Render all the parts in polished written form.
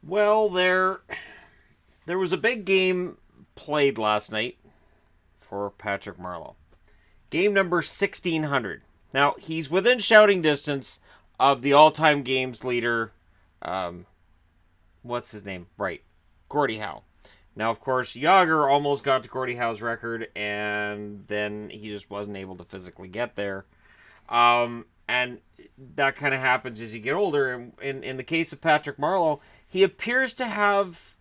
Well, there was a big game played last night for Patrick Marleau. Game number 1600. Now, he's within shouting distance of the all-time games leader, um, what's his name? Right, Gordie Howe. Now, of course, Yager almost got to Gordie Howe's record, and then he just wasn't able to physically get there. And that kind of happens as you get older. And in the case of Patrick Marleau, he appears to have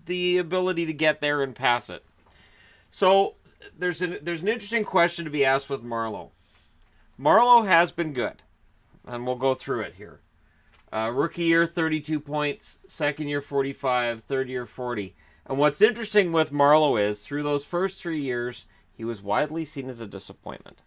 the ability to get there and pass it. So there's an interesting question to be asked with Marleau. Marleau has been good, and we'll go through it here. Rookie year, 32 points. Second year, 45. Third year, 40. And what's interesting with Marleau is, through those first 3 years, he was widely seen as a disappointment.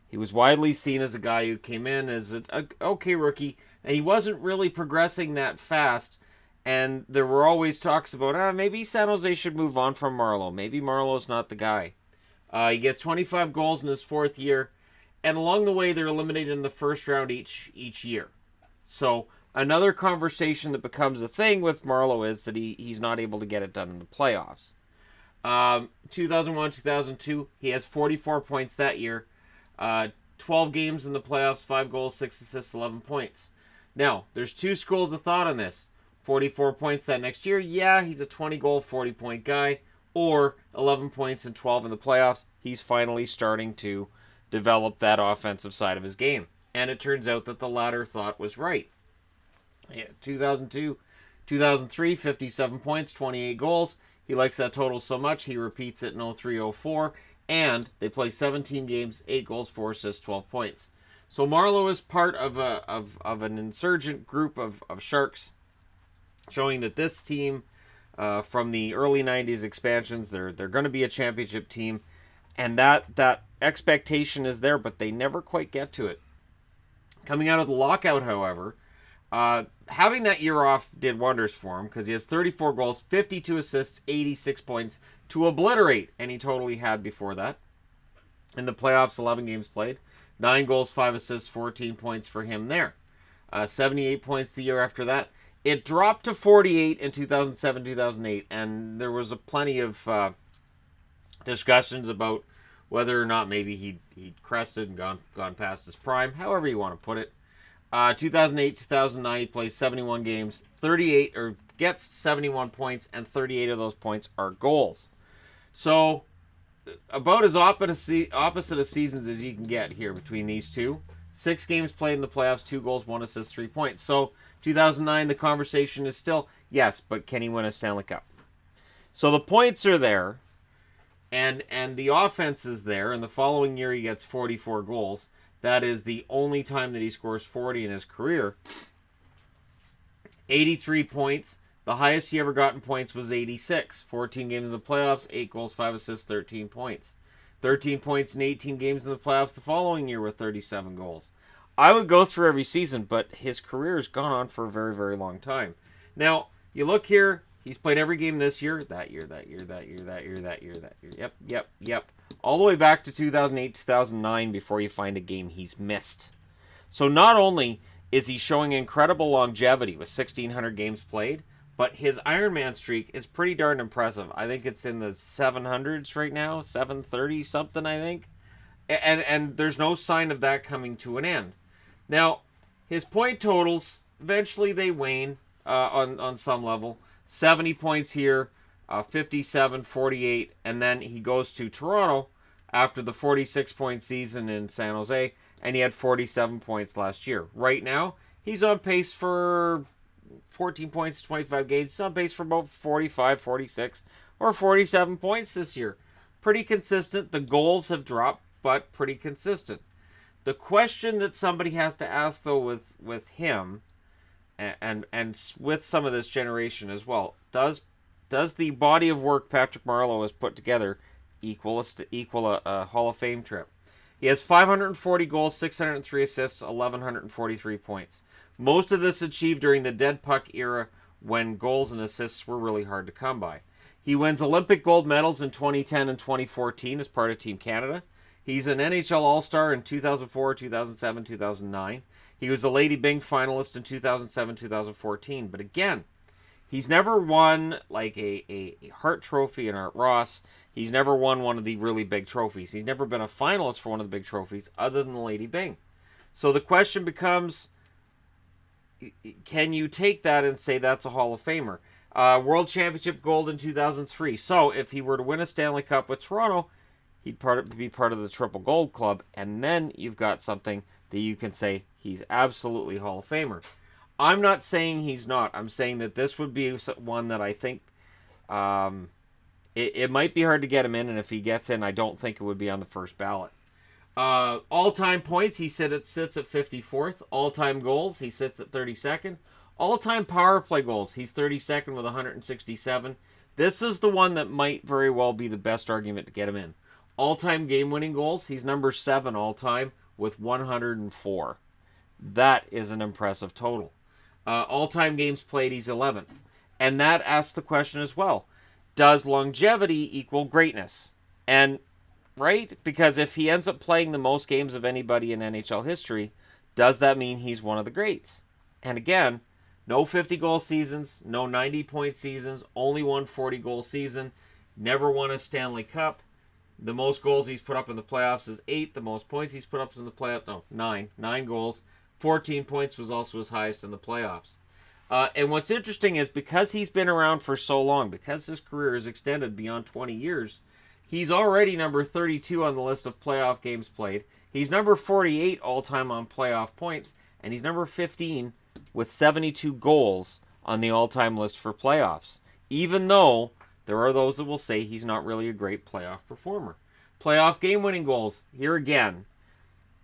He was widely seen as a guy who came in as an okay rookie, and he wasn't really progressing that fast. And there were always talks about, maybe San Jose should move on from Marleau. Maybe Marleau's not the guy. He gets 25 goals in his fourth year, and along the way, they're eliminated in the first round each year. So another conversation that becomes a thing with Marleau is that he's not able to get it done in the playoffs. 2001, 2002, he has 44 points that year. 12 games in the playoffs, 5 goals, 6 assists, 11 points. Now, there's two schools of thought on this. 44 points that next year, yeah, he's a 20-goal, 40-point guy. Or 11 points and 12 in the playoffs, he's finally starting to develop that offensive side of his game. And it turns out that the latter thought was right. Yeah, 2002, 2003, 57 points, 28 goals. He likes that total so much, he repeats it in 03-04. And they play 17 games, 8 goals, 4 assists, 12 points. So Marleau is part of an insurgent group of Sharks, showing that this team, from the early 90s expansions, they're going to be a championship team. And that expectation is there, but they never quite get to it. Coming out of the lockout, however, having that year off did wonders for him, because he has 34 goals, 52 assists, 86 points to obliterate any total he had before that. In the playoffs, 11 games played, 9 goals, 5 assists, 14 points for him there. 78 points the year after that. It dropped to 48 in 2007, 2008, and there was plenty of discussions about whether or not maybe he'd crested and gone past his prime, however you want to put it. 2008, 2009, he plays 71 games, gets 71 points, and 38 of those points are goals. So, about as opposite of seasons as you can get here between these two. 6 games played in the playoffs, 2 goals, 1 assist, 3 points. So, 2009, the conversation is still, yes, but can he win a Stanley Cup? So the points are there, and the offense is there, and the following year he gets 44 goals. That is the only time that he scores 40 in his career. 83 points. The highest he ever got in points was 86. 14 games in the playoffs, 8 goals, 5 assists, 13 points. 13 points in 18 games in the playoffs the following year with 37 goals. I would go through every season, but his career has gone on for a very, very long time. Now, you look here, he's played every game this year, that year. Yep. All the way back to 2008, 2009 before you find a game he's missed. So not only is he showing incredible longevity with 1,600 games played, but his Ironman streak is pretty darn impressive. I think it's in the 700s right now, 730 something, I think. And there's no sign of that coming to an end. Now, his point totals, eventually they wane on some level. 70 points here, 57, 48, and then he goes to Toronto after the 46-point season in San Jose, and he had 47 points last year. Right now, he's on pace for 14 points, 25 games. He's on pace for about 45, 46, or 47 points this year. Pretty consistent. The goals have dropped, but pretty consistent. The question that somebody has to ask, though, with him, and with some of this generation as well, does the body of work Patrick Marleau has put together equal a Hall of Fame trip? He has 540 goals, 603 assists, 1,143 points. Most of this achieved during the dead puck era when goals and assists were really hard to come by. He wins Olympic gold medals in 2010 and 2014 as part of Team Canada. He's an NHL All-Star in 2004, 2007, 2009. He was a Lady Byng finalist in 2007, 2014. But again, He's never won like a Hart Trophy and Art Ross. He's never won one of the really big trophies. He's never been a finalist for one of the big trophies other than the Lady Byng. So the question becomes, can you take that and say that's a Hall of Famer? World Championship gold in 2003. So if he were to win a Stanley Cup with Toronto, he'd be part of the Triple Gold Club. And then you've got something that you can say he's absolutely Hall of Famer. I'm not saying he's not. I'm saying that this would be one that I think it might be hard to get him in. And if he gets in, I don't think it would be on the first ballot. All-time points, he sits at 54th. All-time goals, he sits at 32nd. All-time power play goals, he's 32nd with 167. This is the one that might very well be the best argument to get him in. All-time game-winning goals, he's number 7 all-time with 104. That is an impressive total. All-time games played, he's 11th. And that asks the question as well, does longevity equal greatness? And right? Because if he ends up playing the most games of anybody in NHL history, does that mean he's one of the greats? And again, no 50-goal seasons, no 90-point seasons, only one 40-goal season, never won a Stanley Cup. The most goals he's put up in the playoffs is 8. The most points he's put up in the playoffs, 9. 9 goals. 14 points was also his highest in the playoffs. And what's interesting is because he's been around for so long, because his career is extended beyond 20 years, he's already number 32 on the list of playoff games played. He's number 48 all-time on playoff points. And he's number 15 with 72 goals on the all-time list for playoffs. Even though there are those that will say he's not really a great playoff performer. Playoff game-winning goals, here again,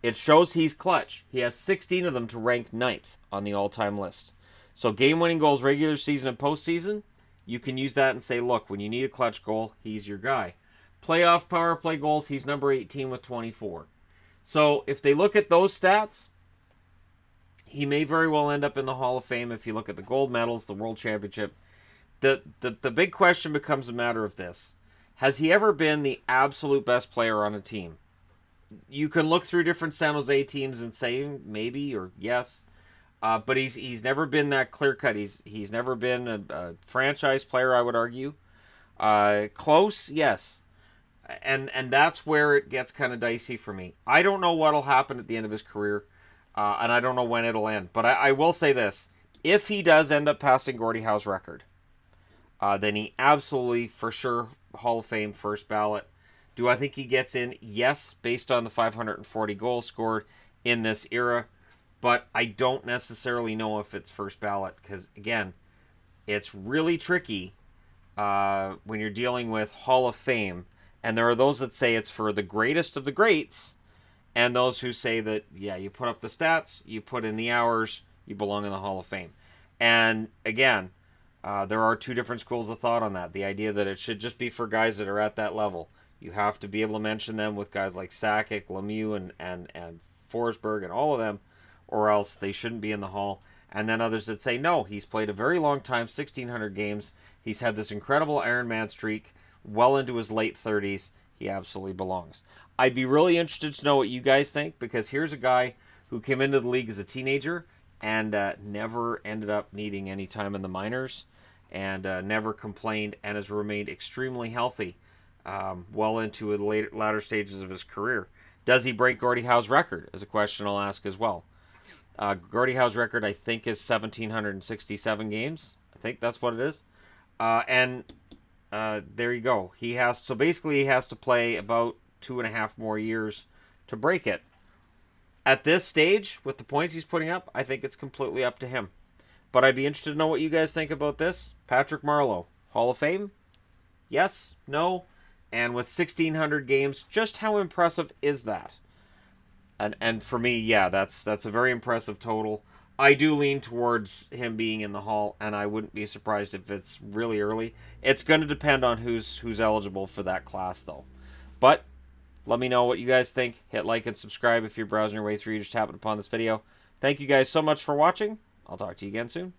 it shows he's clutch. He has 16 of them to rank 9th on the all-time list. So game-winning goals, regular season and postseason, you can use that and say, look, when you need a clutch goal, he's your guy. Playoff power play goals, he's number 18 with 24. So if they look at those stats, he may very well end up in the Hall of Fame if you look at the gold medals, the World Championship. The big question becomes a matter of this. Has he ever been the absolute best player on a team? You can look through different San Jose teams and say maybe or yes. But he's never been that clear-cut. He's never been a franchise player, I would argue. Close, yes. And that's where it gets kind of dicey for me. I don't know what'll happen at the end of his career, and I don't know when it'll end. But I will say this. If he does end up passing Gordie Howe's record, then he absolutely, for sure, Hall of Fame first ballot. Do I think he gets in? Yes, based on the 540 goals scored in this era. But I don't necessarily know if it's first ballot because, again, it's really tricky when you're dealing with Hall of Fame. And there are those that say it's for the greatest of the greats, and those who say that, yeah, you put up the stats, you put in the hours, you belong in the Hall of Fame. And again, there are two different schools of thought on that. The idea that it should just be for guys that are at that level. You have to be able to mention them with guys like Sakic, Lemieux, and Forsberg, and all of them, or else they shouldn't be in the Hall. And then others that say, no, he's played a very long time, 1,600 games. He's had this incredible Iron Man streak well into his late 30s. He absolutely belongs. I'd be really interested to know what you guys think, because here's a guy who came into the league as a teenager and never ended up needing any time in the minors and never complained and has remained extremely healthy well into the latter stages of his career. Does he break Gordie Howe's record is a question I'll ask as well. Gordie Howe's record, I think, is 1,767 games. I think that's what it is. And there you go. He has to play about 2.5 more years to break it. At this stage, with the points he's putting up, I think it's completely up to him. But I'd be interested to know what you guys think about this. Patrick Marleau, Hall of Fame? Yes? No? And with 1,600 games, just how impressive is that? And for me, yeah, that's a very impressive total. I do lean towards him being in the Hall, and I wouldn't be surprised if it's really early. It's going to depend on who's eligible for that class, though. But let me know what you guys think. Hit like and subscribe if you're browsing your way through. You just happened upon this video. Thank you guys so much for watching. I'll talk to you again soon.